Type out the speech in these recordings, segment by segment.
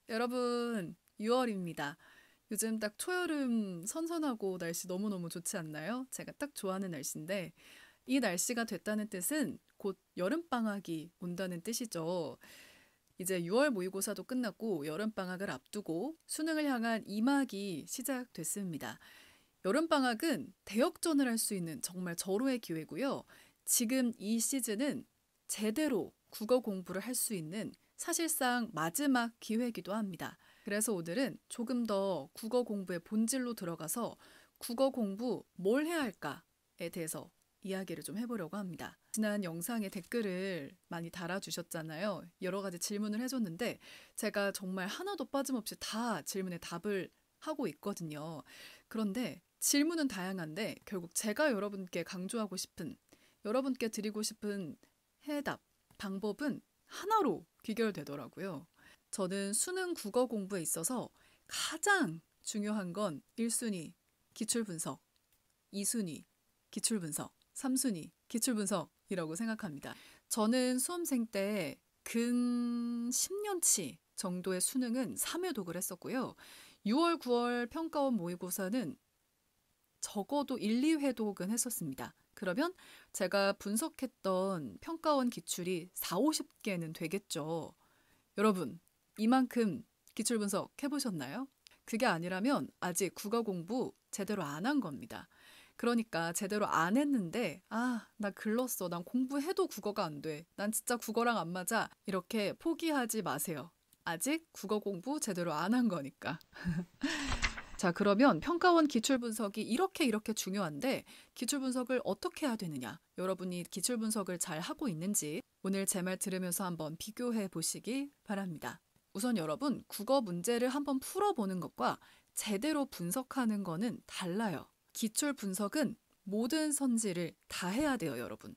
여러분, 6월입니다. 요즘 딱 초여름 선선하고 날씨 너무너무 좋지 않나요? 제가 딱 좋아하는 날씨인데, 이 날씨가 됐다는 뜻은 곧 여름방학이 온다는 뜻이죠. 이제 6월 모의고사도 끝났고 여름방학을 앞두고 수능을 향한 임학이 시작됐습니다. 여름방학은 대역전을 할 수 있는 정말 절호의 기회고요. 지금 이 시즌은 제대로 국어 공부를 할 수 있는 사실상 마지막 기회이기도 합니다. 그래서 오늘은 조금 더 국어 공부의 본질로 들어가서 국어 공부 뭘 해야 할까에 대해서 이야기를 좀 해보려고 합니다. 지난 영상에 댓글을 많이 달아주셨잖아요. 여러 가지 질문을 해줬는데 제가 정말 하나도 빠짐없이 다 질문에 답을 하고 있거든요. 그런데 질문은 다양한데 결국 제가 여러분께 강조하고 싶은, 여러분께 드리고 싶은 해답, 방법은 하나로 귀결되더라고요. 저는 수능 국어 공부에 있어서 가장 중요한 건 1순위 기출분석, 2순위 기출분석, 3순위 기출분석이라고 생각합니다. 저는 수험생 때 근 10년치 정도의 수능은 3회독을 했었고요. 6월, 9월 평가원 모의고사는 적어도 1, 2회독은 했었습니다. 그러면 제가 분석했던 평가원 기출이 4, 50개는 되겠죠. 여러분, 이만큼 기출 분석 해보셨나요? 그게 아니라면 아직 국어 공부 제대로 안 한 겁니다. 그러니까 제대로 안 했는데, 나 글렀어. 난 공부해도 국어가 안 돼. 난 진짜 국어랑 안 맞아. 이렇게 포기하지 마세요. 아직 국어 공부 제대로 안 한 거니까. 자, 그러면 평가원 기출 분석이 이렇게 중요한데 기출 분석을 어떻게 해야 되느냐? 여러분이 기출 분석을 잘 하고 있는지 오늘 제 말 들으면서 한번 비교해 보시기 바랍니다. 우선 여러분, 국어 문제를 한번 풀어보는 것과 제대로 분석하는 거는 달라요. 기출 분석은 모든 선지를 다 해야 돼요, 여러분.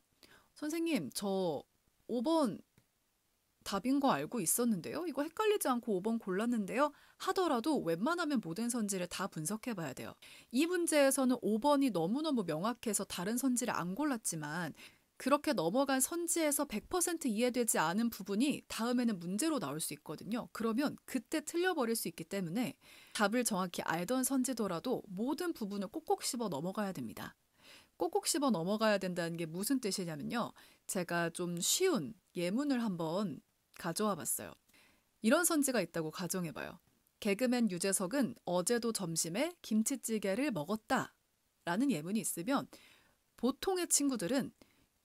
선생님, 저 5번 답인 거 알고 있었는데요. 이거 헷갈리지 않고 5번 골랐는데요. 하더라도 웬만하면 모든 선지를 다 분석해 봐야 돼요. 이 문제에서는 5번이 너무너무 명확해서 다른 선지를 안 골랐지만 그렇게 넘어간 선지에서 100% 이해되지 않은 부분이 다음에는 문제로 나올 수 있거든요. 그러면 그때 틀려버릴 수 있기 때문에 답을 정확히 알던 선지더라도 모든 부분을 꼭꼭 씹어 넘어가야 됩니다. 꼭꼭 씹어 넘어가야 된다는 게 무슨 뜻이냐면요. 제가 좀 쉬운 예문을 한번 가져와 봤어요. 이런 선지가 있다고 가정해봐요. 개그맨 유재석은 어제도 점심에 김치찌개를 먹었다 라는 예문이 있으면 보통의 친구들은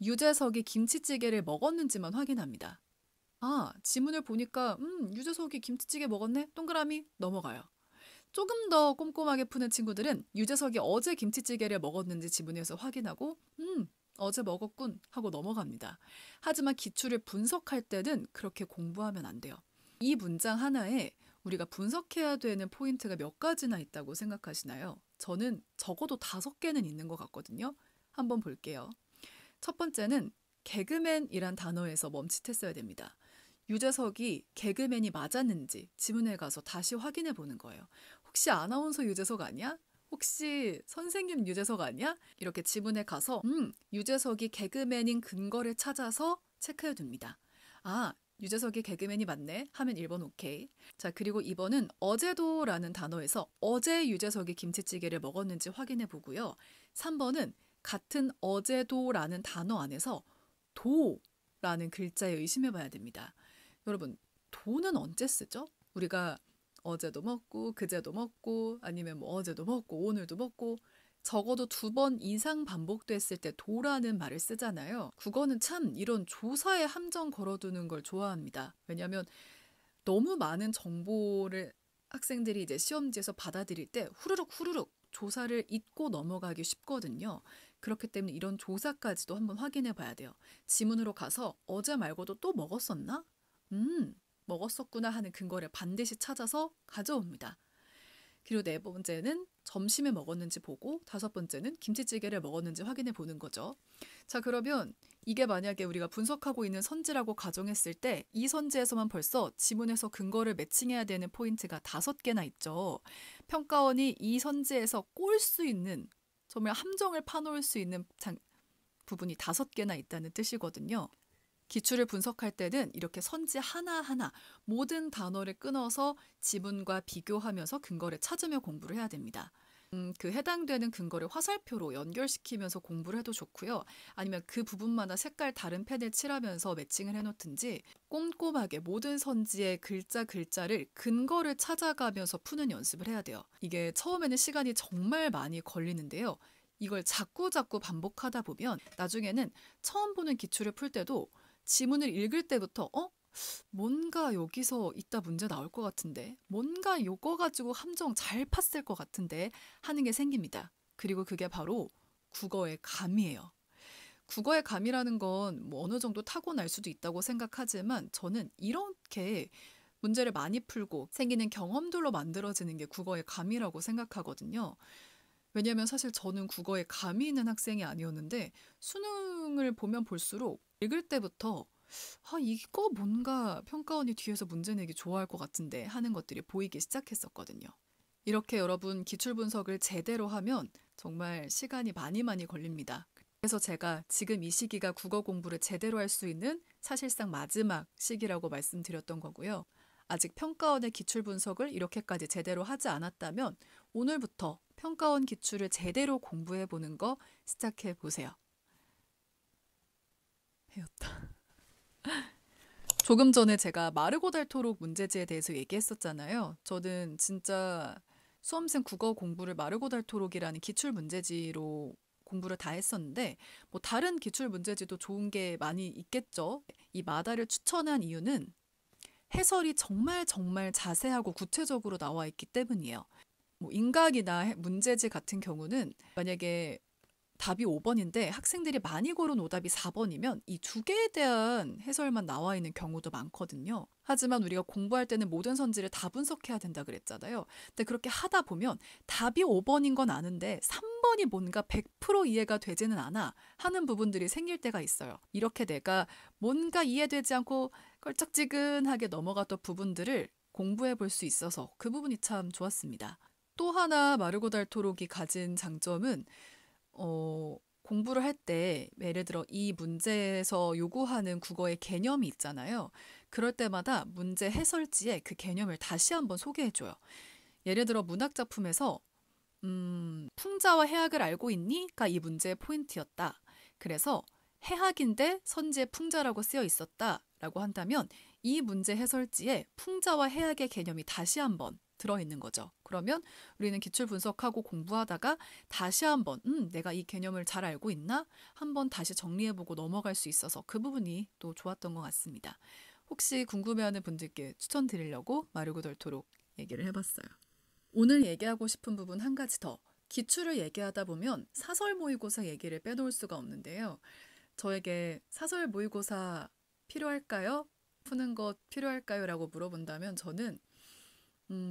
유재석이 김치찌개를 먹었는지만 확인합니다. 지문을 보니까 유재석이 김치찌개 먹었네? 동그라미 넘어가요. 조금 더 꼼꼼하게 푸는 친구들은 유재석이 어제 김치찌개를 먹었는지 지문에서 확인하고 어제 먹었군 하고 넘어갑니다. 하지만 기출을 분석할 때는 그렇게 공부하면 안 돼요. 이 문장 하나에 우리가 분석해야 되는 포인트가 몇 가지나 있다고 생각하시나요? 저는 적어도 5개는 있는 것 같거든요. 한번 볼게요. 첫 번째는 개그맨이란 단어에서 멈칫했어야 됩니다. 유재석이 개그맨이 맞았는지 지문에 가서 다시 확인해 보는 거예요. 혹시 아나운서 유재석 아니야? 혹시 선생님 유재석 아니야? 이렇게 지문에 가서 유재석이 개그맨인 근거를 찾아서 체크해 둡니다. 유재석이 개그맨이 맞네 하면 1번 오케이. 자, 그리고 2번은 어제도라는 단어에서 어제 유재석이 김치찌개를 먹었는지 확인해 보고요. 3번은 같은 어제도라는 단어 안에서 도라는 글자에 의심해 봐야 됩니다. 여러분, 도는 언제 쓰죠? 우리가 어제도 먹고 그제도 먹고 아니면 뭐 어제도 먹고 오늘도 먹고 적어도 2번 이상 반복됐을 때 도라는 말을 쓰잖아요. 국어는 참 이런 조사에 함정 걸어두는 걸 좋아합니다. 왜냐하면 너무 많은 정보를 학생들이 이제 시험지에서 받아들일 때 후루룩 조사를 잊고 넘어가기 쉽거든요. 그렇기 때문에 이런 조사까지도 한번 확인해 봐야 돼요. 지문으로 가서 어제 말고도 또 먹었었나? 먹었었구나 하는 근거를 반드시 찾아서 가져옵니다. 그리고 4번째는 점심에 먹었는지 보고 5번째는 김치찌개를 먹었는지 확인해 보는 거죠. 자, 그러면 이게 만약에 우리가 분석하고 있는 선지라고 가정했을 때 이 선지에서만 벌써 지문에서 근거를 매칭해야 되는 포인트가 5개나 있죠. 평가원이 이 선지에서 꼴 수 있는, 정말 함정을 파놓을 수 있는 부분이 5개나 있다는 뜻이거든요. 기출을 분석할 때는 이렇게 선지 하나하나 모든 단어를 끊어서 지문과 비교하면서 근거를 찾으며 공부를 해야 됩니다. 그 해당되는 근거를 화살표로 연결시키면서 공부를 해도 좋고요. 아니면 그 부분마다 색깔 다른 펜을 칠하면서 매칭을 해놓든지 꼼꼼하게 모든 선지의 글자를 근거를 찾아가면서 푸는 연습을 해야 돼요. 이게 처음에는 시간이 정말 많이 걸리는데요. 이걸 자꾸 반복하다 보면 나중에는 처음 보는 기출을 풀 때도 지문을 읽을 때부터 뭔가 여기서 이따 문제 나올 것 같은데, 뭔가 요거 가지고 함정 잘 팠을 것 같은데 하는 게 생깁니다. 그리고 그게 바로 국어의 감이에요. 국어의 감이라는 건 뭐 어느 정도 타고날 수도 있다고 생각하지만 저는 이렇게 문제를 많이 풀고 생기는 경험들로 만들어지는 게 국어의 감이라고 생각하거든요. 왜냐하면 사실 저는 국어에 감이 있는 학생이 아니었는데 수능을 보면 볼수록 읽을 때부터 이거 뭔가 평가원이 뒤에서 문제 내기 좋아할 것 같은데 하는 것들이 보이기 시작했었거든요. 이렇게 여러분 기출 분석을 제대로 하면 정말 시간이 많이 걸립니다. 그래서 제가 지금 이 시기가 국어 공부를 제대로 할 수 있는 사실상 마지막 시기라고 말씀드렸던 거고요. 아직 평가원의 기출 분석을 이렇게까지 제대로 하지 않았다면 오늘부터 평가원 기출을 제대로 공부해 보는 거 시작해 보세요. 배웠다. 조금 전에 제가 마르고 닳도록 문제지에 대해서 얘기했었잖아요. 저는 진짜 수험생 국어 공부를 마르고 닳도록이라는 기출 문제지로 공부를 다 했었는데 뭐 다른 기출 문제지도 좋은 게 많이 있겠죠. 이 마다를 추천한 이유는 해설이 정말 자세하고 구체적으로 나와 있기 때문이에요. 뭐 인각이나 문제지 같은 경우는 만약에 답이 5번인데 학생들이 많이 고른 오답이 4번이면 이 두 개에 대한 해설만 나와 있는 경우도 많거든요. 하지만 우리가 공부할 때는 모든 선지를 다 분석해야 된다 그랬잖아요. 근데 그렇게 하다 보면 답이 5번인 건 아는데 3번이 뭔가 100% 이해가 되지는 않아 하는 부분들이 생길 때가 있어요. 이렇게 내가 뭔가 이해되지 않고 걸쩍지근하게 넘어갔던 부분들을 공부해 볼 수 있어서 그 부분이 참 좋았습니다. 또 하나 마르고 닳도록이 가진 장점은 공부를 할 때 예를 들어 이 문제에서 요구하는 국어의 개념이 있잖아요. 그럴 때마다 문제 해설지에 그 개념을 다시 한번 소개해줘요. 예를 들어 문학 작품에서 풍자와 해학을 알고 있니?가 이 문제의 포인트였다. 그래서 해학인데 선지에 풍자라고 쓰여 있었다라고 한다면 이 문제 해설지에 풍자와 해학의 개념이 다시 한번 들어있는 거죠. 그러면 우리는 기출 분석하고 공부하다가 다시 한번 내가 이 개념을 잘 알고 있나? 한번 다시 정리해보고 넘어갈 수 있어서 그 부분이 또 좋았던 것 같습니다. 혹시 궁금해하는 분들께 추천드리려고 마르고 닳도록 얘기를 해봤어요. 오늘 얘기하고 싶은 부분 한 가지 더. 기출을 얘기하다 보면 사설 모의고사 얘기를 빼놓을 수가 없는데요. 저에게 사설 모의고사 필요할까요? 푸는 것 필요할까요? 라고 물어본다면 저는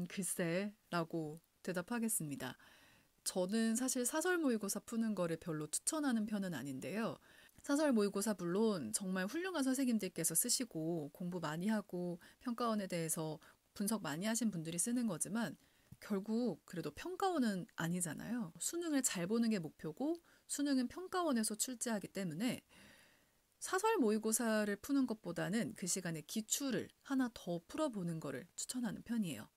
글쎄 라고 대답하겠습니다. 저는 사실 사설 모의고사 푸는 거를 별로 추천하는 편은 아닌데요. 사설 모의고사 물론 정말 훌륭한 선생님들께서 쓰시고 공부 많이 하고 평가원에 대해서 분석 많이 하신 분들이 쓰는 거지만 결국 그래도 평가원은 아니잖아요. 수능을 잘 보는 게 목표고 수능은 평가원에서 출제하기 때문에 사설 모의고사를 푸는 것보다는 그 시간에 기출을 하나 더 풀어보는 거를 추천하는 편이에요.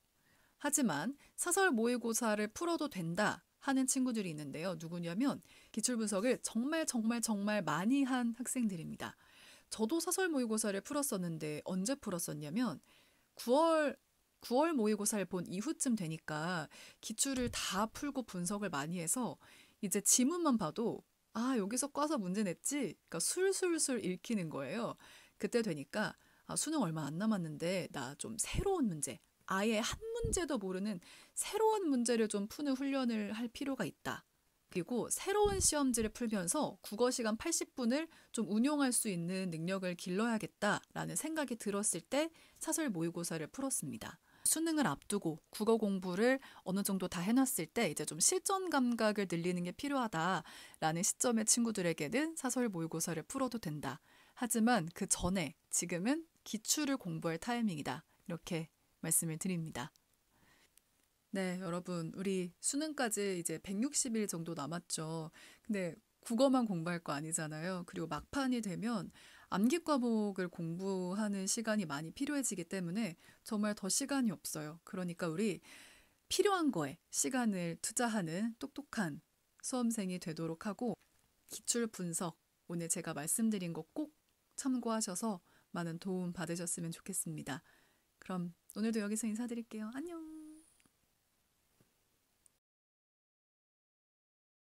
하지만 사설 모의고사를 풀어도 된다 하는 친구들이 있는데요. 누구냐면 기출 분석을 정말 많이 한 학생들입니다. 저도 사설 모의고사를 풀었었는데 언제 풀었었냐면 9월 모의고사를 본 이후쯤 되니까 기출을 다 풀고 분석을 많이 해서 이제 지문만 봐도 여기서 꽈서 문제 냈지? 그러니까 술술술 읽히는 거예요. 그때 되니까 수능 얼마 안 남았는데 나 좀 새로운 문제, 아예 한 문제도 모르는 새로운 문제를 좀 푸는 훈련을 할 필요가 있다. 그리고 새로운 시험지를 풀면서 국어 시간 80분을 좀 운용할 수 있는 능력을 길러야겠다라는 생각이 들었을 때 사설 모의고사를 풀었습니다. 수능을 앞두고 국어 공부를 어느 정도 다 해놨을 때 이제 좀 실전 감각을 늘리는 게 필요하다라는 시점의 친구들에게는 사설 모의고사를 풀어도 된다. 하지만 그 전에 지금은 기출을 공부할 타이밍이다. 이렇게 말씀을 드립니다. 네, 여러분, 우리 수능까지 이제 160일 정도 남았죠. 근데 국어만 공부할 거 아니잖아요. 그리고 막판이 되면 암기 과목을 공부하는 시간이 많이 필요해지기 때문에 정말 더 시간이 없어요. 그러니까 우리 필요한 거에 시간을 투자하는 똑똑한 수험생이 되도록 하고 기출 분석 오늘 제가 말씀드린 거 꼭 참고하셔서 많은 도움 받으셨으면 좋겠습니다. 그럼 오늘도 여기서 인사드릴게요. 안녕.